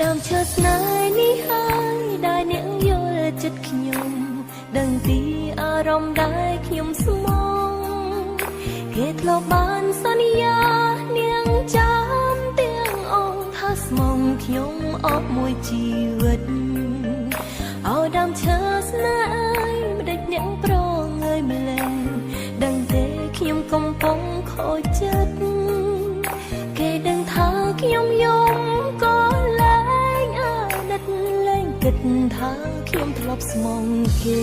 ដើមឈើស្នេហ៍នេះហើយដែលអ្នកយល់ចិត្តខ្ញុំដឹងពីអារម្មណ៍ដែលខ្ញុំស្មងគេធ្លាប់បានសន្យានាងចាំទាំងអង្គថាស្មងខ្ញុំអស់មួយជីវិតឲ្យដើមឈើស្នេហ៍អើយមិនដេចអ្នកប្រងើយម្ល៉េះដឹងទេខ្ញុំកំពុងខូចចិត្តគេដឹងថាខ្ញុំយំក៏លែងអាណិតលែងគិតថាខ្ញុំធ្លាប់ស្មងគេ